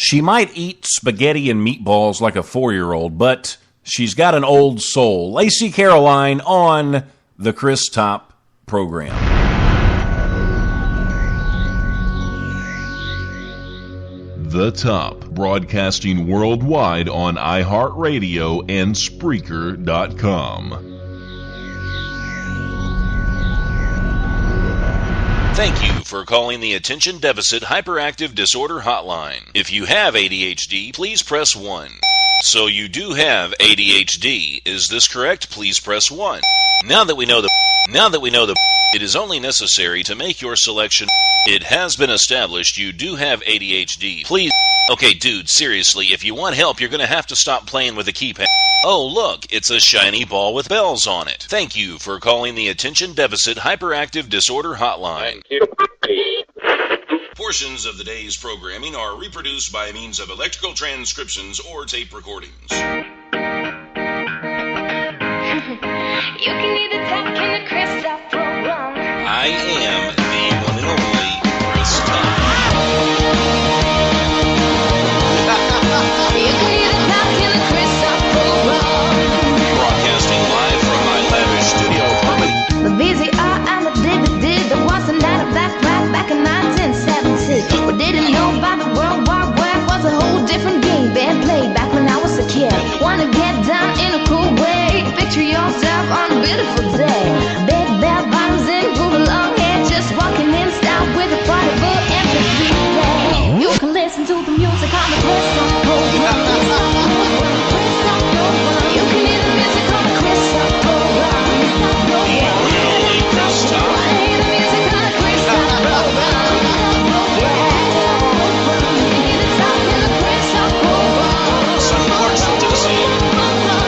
She might eat spaghetti and meatballs like a 4-year-old, but she's got an old soul. Lacey Caroline on the Chris Top program. The Top, broadcasting worldwide on iHeartRadio and Spreaker.com. Thank you for calling the Attention Deficit Hyperactive Disorder Hotline. If you have ADHD, please press 1. So you do have ADHD. Is this correct? Please press 1. Now that we know the it is only necessary to make your selection. It has been established you do have ADHD. Please. Okay, dude, seriously, if you want help, you're going to have to stop playing with the keypad. Oh, look, it's a shiny ball with bells on it. Thank you for calling the Attention Deficit Hyperactive Disorder Hotline. Portions of the day's programming are reproduced by means of electrical transcriptions or tape recordings. You can either talk in the Chris Top program. I am the one and only Chris Top. You can either talk in the Chris Top program. Broadcasting live from my lavish studio apartment. The VCR and the DVD, there was a night of black rap back in 1970. What didn't know about the World War Web was a whole different game being played back when I was a kid. Wanna get down in a cool way, picture yourself on a beautiful day. Big bell bottoms and groovy long hair, just walking in style with a portable MP3 player. You can listen to the music on the Chris Top program. You can hear the music on the Chris Top program. Only Chris Top. Play the music on the Chris Top program. You can talk in the Chris Top program. Sunny Clarksville, Tennessee.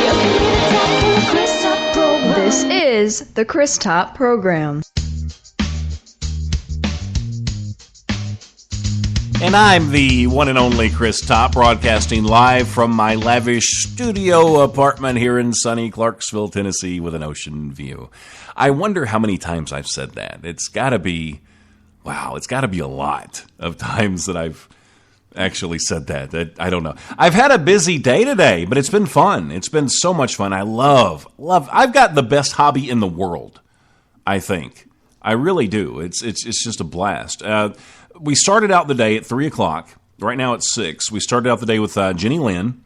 You can talk in the Chris Top program. This is the Chris Top program. And I'm the one and only Chris Top, broadcasting live from my lavish studio apartment here in sunny Clarksville, Tennessee, with an ocean view. I wonder how many times I've said that. It's got to be a lot of times that I've actually said that. I don't know. I've had a busy day today, but it's been fun. It's been so much fun. I love. I've got the best hobby in the world, I think. I really do. It's just a blast. We started out the day at 3 o'clock. Right now it's 6. We started out the day with Jenny Lynn.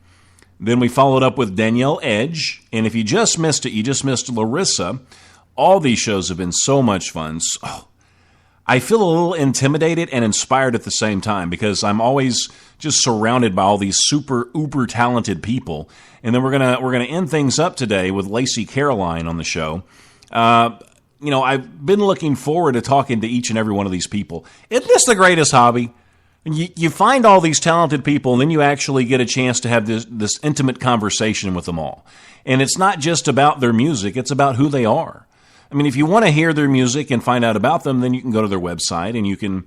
Then we followed up with Danielle Edge. And if you just missed it, you just missed Larissa. All these shows have been so much fun. So, I feel a little intimidated and inspired at the same time because I'm always just surrounded by all these super uber talented people. And then we're gonna end things up today with Lacey Caroline on the show. I've been looking forward to talking to each and every one of these people. Isn't this the greatest hobby? You find all these talented people, and then you actually get a chance to have this intimate conversation with them all. And it's not just about their music, it's about who they are. I mean, if you want to hear their music and find out about them, then you can go to their website, and you can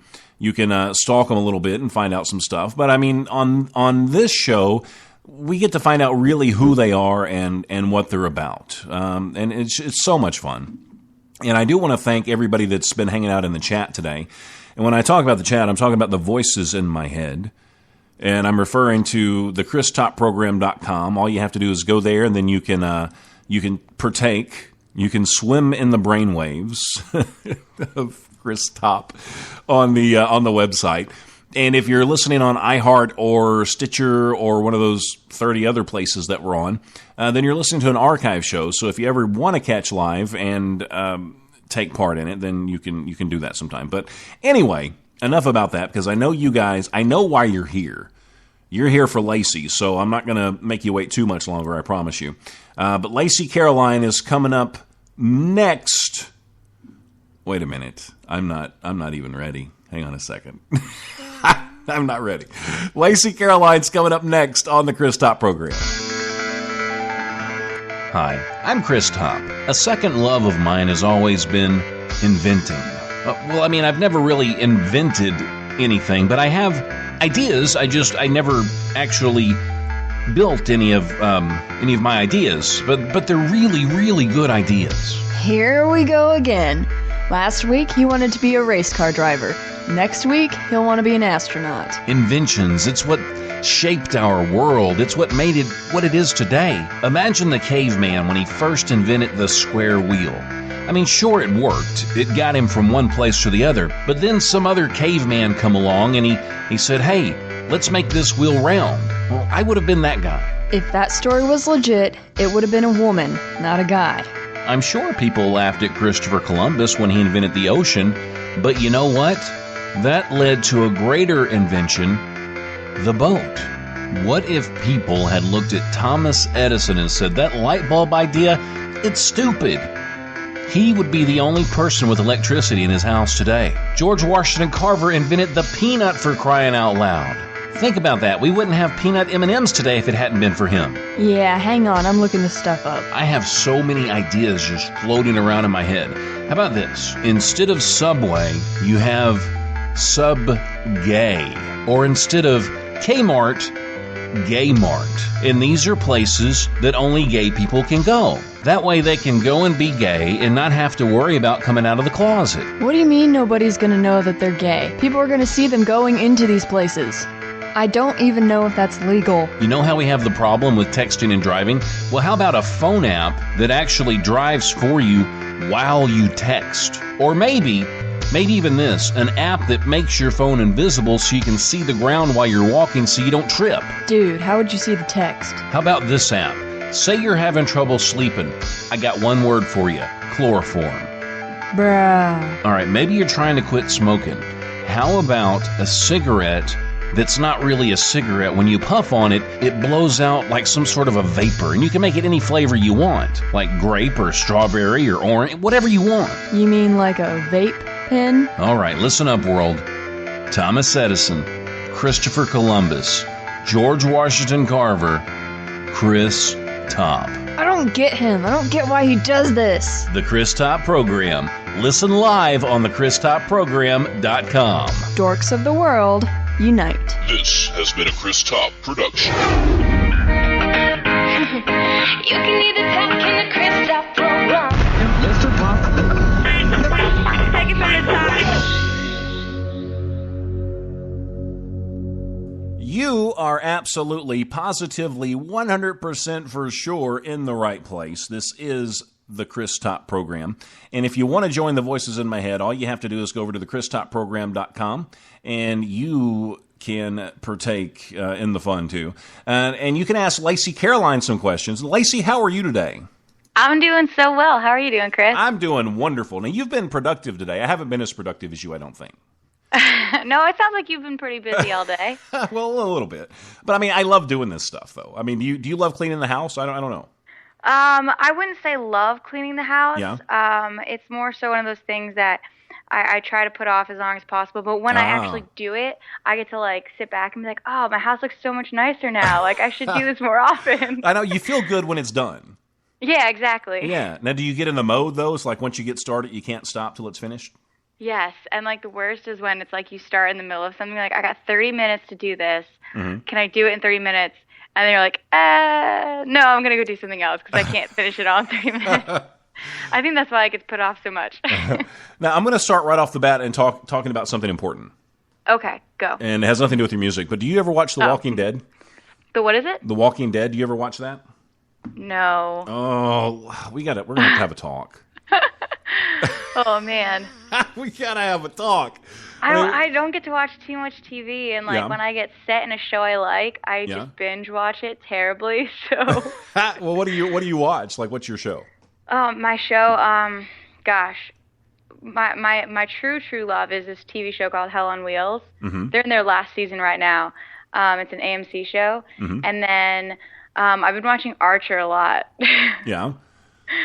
stalk them a little bit and find out some stuff. But, I mean, on this show, we get to find out really who they are and what they're about. And it's so much fun. And I do want to thank everybody that's been hanging out in the chat today. And when I talk about the chat, I'm talking about the voices in my head. And I'm referring to the ChrisTopProgram.com. All you have to do is go there, and then you can partake. You can swim in the brainwaves of Chris Top on the website. And if you're listening on iHeart or Stitcher or one of those 30 other places that we're on, then you're listening to an archive show. So if you ever want to catch live and take part in it, then you can do that sometime. But anyway, enough about that, because I know you guys, I know why you're here. You're here for Lacey, so I'm not going to make you wait too much longer, I promise you. But Lacey Caroline is coming up next. Wait a minute. I'm not even ready. Hang on a second. I'm not ready. Lacey Caroline's coming up next on the Chris Top program. Hi, I'm Chris Top. A second love of mine has always been inventing. I've never really invented anything, but I have ideas. I never actually built any of my ideas, but they're really, really good ideas. Here we go again. Last week, he wanted to be a race car driver. Next week, he'll want to be an astronaut. Inventions, it's what shaped our world. It's what made it what it is today. Imagine the caveman when he first invented the square wheel. I mean, sure, it worked. It got him from one place to the other. But then some other caveman come along and he said, hey, let's make this wheel round. Well, I would have been that guy. If that story was legit, it would have been a woman, not a guy. I'm sure people laughed at Christopher Columbus when he invented the ocean, but you know what? That led to a greater invention, the boat. What if people had looked at Thomas Edison and said, that light bulb idea, it's stupid? He would be the only person with electricity in his house today. George Washington Carver invented the peanut, for crying out loud. Think about that. We wouldn't have peanut M&Ms today if it hadn't been for him. Yeah, hang on. I'm looking this stuff up. I have so many ideas just floating around in my head. How about this? Instead of Subway, you have Sub-Gay. Or instead of Kmart, Gay Mart. And these are places that only gay people can go. That way they can go and be gay and not have to worry about coming out of the closet. What do you mean nobody's gonna know that they're gay? People are gonna see them going into these places. I don't even know if that's legal. You know how we have the problem with texting and driving? Well, how about a phone app that actually drives for you while you text? Or maybe even this, an app that makes your phone invisible so you can see the ground while you're walking so you don't trip. Dude, how would you see the text? How about this app? Say you're having trouble sleeping. I got one word for you, chloroform. Bruh. All right, maybe you're trying to quit smoking. How about a cigarette that's not really a cigarette? When you puff on it, it blows out like some sort of a vapor, and you can make it any flavor you want, like grape or strawberry or orange, whatever you want. You mean like a vape pen? All right, listen up, world. Thomas Edison, Christopher Columbus, George Washington Carver, Chris Top. I don't get him. I don't get why he does this. The Chris Top Program. Listen live on thechristoprogram.com. Dorks of the world, unite. This has been a Chris Top production. You can either talk in the Chris Top program. Mr. Top. Take it from the top. You are absolutely, positively, 100% for sure in the right place. This is the Chris Top Program. And if you want to join the voices in my head, all you have to do is go over to thechristoprogram.com and you can partake in the fun too. And you can ask Lacey Caroline some questions. Lacey, how are you today? I'm doing so well. How are you doing, Chris? I'm doing wonderful. Now, you've been productive today. I haven't been as productive as you, I don't think. No, it sounds like you've been pretty busy all day. Well, a little bit. But, I mean, I love doing this stuff, though. I mean, do you love cleaning the house? I don't know. I wouldn't say love cleaning the house. Yeah. It's more so one of those things that I try to put off as long as possible. But when I actually do it, I get to, like, sit back and be like, oh, my house looks so much nicer now. Like, I should do this more often. I know. You feel good when it's done. Yeah, exactly. Yeah. Now, do you get in the mode, though? It's like once you get started, you can't stop till it's finished? Yes, and like the worst is when it's like you start in the middle of something, like I got 30 minutes to do this. Mm-hmm. Can I do it in 30 minutes? And then you're like, no, I'm going to go do something else because I can't finish it all in 30 minutes. I think that's why it gets put off so much. Now, I'm going to start right off the bat and talking about something important. Okay, go. And it has nothing to do with your music, but do you ever watch The Walking Dead? The what is it? The Walking Dead. Do you ever watch that? No. Oh, we're going to have a talk. Oh, man. We gotta have a talk. I don't get to watch too much TV, and like when I get set in a show I like, I just binge watch it terribly. So, well, what do you watch? Like, what's your show? My show, gosh, my true love is this TV show called Hell on Wheels. Mm-hmm. They're in their last season right now. It's an AMC show, and then I've been watching Archer a lot. Yeah.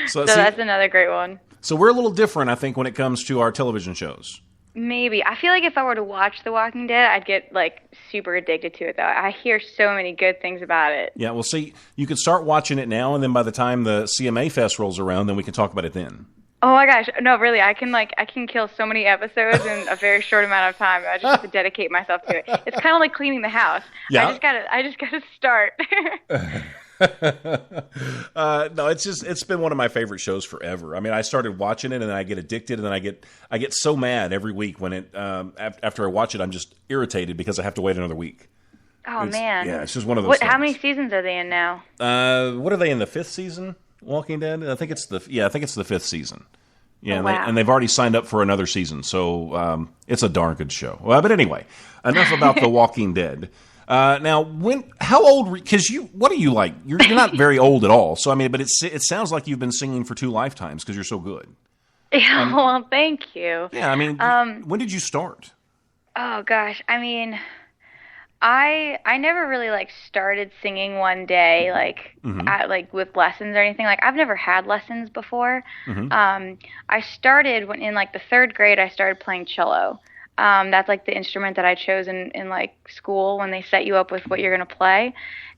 So that's another great one. So we're a little different, I think, when it comes to our television shows. Maybe. I feel like if I were to watch The Walking Dead, I'd get, like, super addicted to it, though. I hear so many good things about it. Yeah, well, see, you could start watching it now, and then by the time the CMA Fest rolls around, then we can talk about it then. Oh, my gosh. No, really, I can kill so many episodes in a very short amount of time. I just have to dedicate myself to it. It's kind of like cleaning the house. Yeah. I just gotta start. No, it's been one of my favorite shows forever. I mean, I started watching it and then I get addicted, and then I get so mad every week when it after I watch it, I'm just irritated because I have to wait another week. Oh man. Yeah, it's just one of those things. How many seasons are they in now? What are they in, the 5th season? Walking Dead? I think it's the 5th season. Yeah, oh, wow. and they've already signed up for another season, so it's a darn good show. But anyway, enough about The Walking Dead. Now, how old? Because what are you like? You're not very old at all. So I mean, but it sounds like you've been singing for 2 lifetimes because you're so good. Yeah, well, thank you. Yeah, I mean, when did you start? Oh gosh, I mean, I never really started singing one day with lessons or anything. I've never had lessons before. I started in the 3rd grade. I started playing cello. That's the instrument that I chose in school when they set you up with what you're gonna play,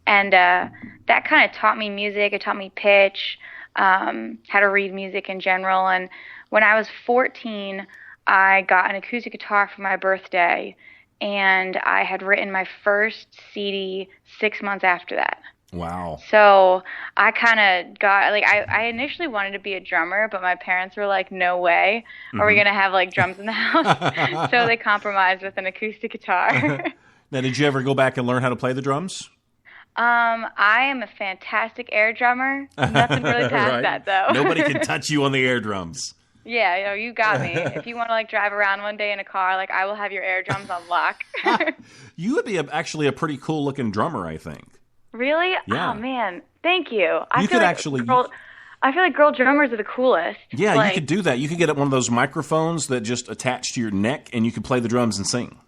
and that kind of taught me music. It taught me pitch, how to read music in general. And when I was 14, I got an acoustic guitar for my birthday. And I had written my first CD 6 months after that. Wow. So I kind of got, I initially wanted to be a drummer, but my parents were like, no way. Are we going to have, drums in the house? So they compromised with an acoustic guitar. Now, did you ever go back and learn how to play the drums? I am a fantastic air drummer. Nothing really past that, though. Nobody can touch you on the air drums. Yeah, you got me. If you want to drive around one day in a car, I will have your air drums on lock. You would be actually a pretty cool looking drummer, I think. Really? Yeah. Oh man, thank you. I feel like girl drummers are the coolest. Yeah, you could do that. You could get one of those microphones that just attach to your neck, and you could play the drums and sing.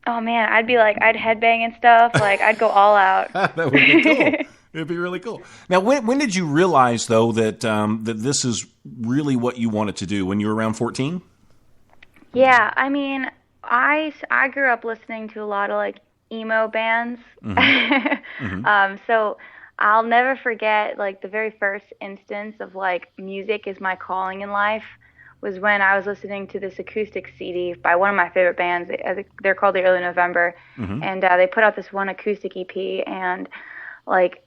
Oh man, I'd headbang and stuff. I'd go all out. That would be cool. It'd be really cool. Now, when did you realize, though, that that this is really what you wanted to do? When you were around 14? Yeah, I mean, I grew up listening to a lot of emo bands. So I'll never forget the very first instance of music is my calling in life was when I was listening to this acoustic CD by one of my favorite bands. They're called the Early November, and they put out this one acoustic EP, and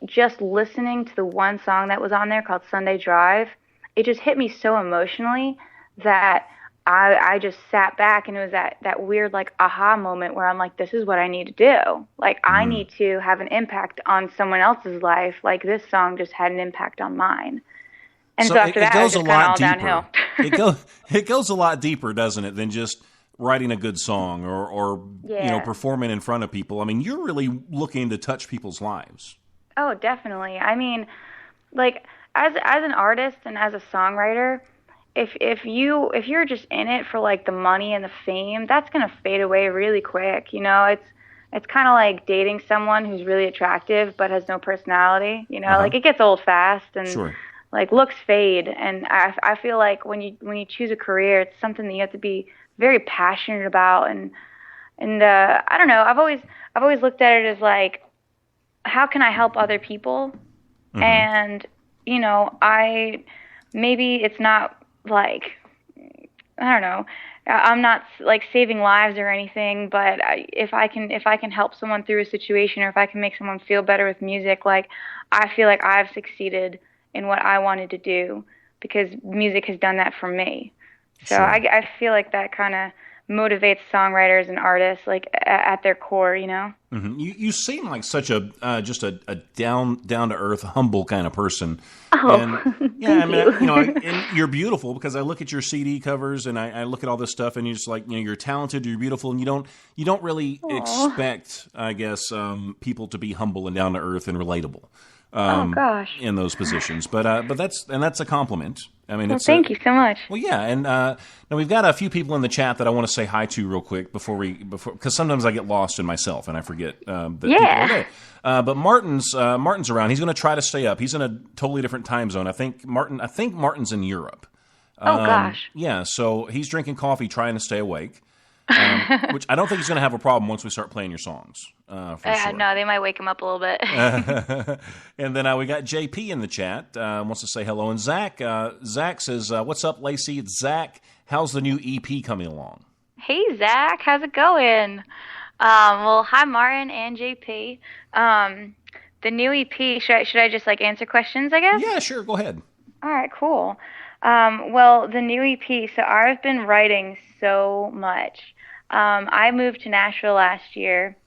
just listening to the one song that was on there called Sunday Drive, it just hit me so emotionally that I just sat back, and it was that weird aha moment where I'm this is what I need to do. I need to have an impact on someone else's life. This song just had an impact on mine. And so after that, it was just kind of all downhill. It goes a lot deeper, doesn't it, than just writing a good song or performing in front of people. I mean, you're really looking to touch people's lives. Oh, definitely. I mean, as an artist and as a songwriter, if you're just in it for the money and the fame, that's gonna fade away really quick. It's kind of like dating someone who's really attractive but has no personality. It gets old fast, and sure. Looks fade. And I feel when you choose a career, it's something that you have to be very passionate about. And I don't know. I've always looked at it as how can I help other people? And maybe it's not I don't know. I'm not saving lives or anything, but if I can help someone through a situation, or if I can make someone feel better with music, I feel like I've succeeded in what I wanted to do because music has done that for me. So sure. I feel like that kind of motivates songwriters and artists at their core, Mm-hmm. You seem like such a just a down to earth, humble kind of person. Oh, and, yeah, and you're beautiful because I look at your CD covers and I look at all this stuff, and you're just you're talented, you're beautiful, and you don't really expect, I guess, people to be humble and down to earth and relatable. Oh gosh! In those positions, but that's a compliment. I mean, thank you so much. Well, yeah, and now we've got a few people in the chat that I want to say hi to real quick before because sometimes I get lost in myself and I forget. That people are there. But Martin's around. He's going to try to stay up. He's in a totally different time zone. I think Martin's in Europe. Oh gosh! Yeah, so he's drinking coffee, trying to stay awake. Which I don't think he's going to have a problem once we start playing your songs. For sure. No, they might wake him up a little bit. And then we got JP in the chat, wants to say hello. And Zach says, what's up, Lacey? It's Zach. How's the new EP coming along? Hey, Zach. How's it going? Well, hi, Martin and JP. The new EP, should I just like answer questions, I guess? Yeah, sure. Go ahead. All right, cool. Well, the new EP, so I've been writing so much. I moved to Nashville last year,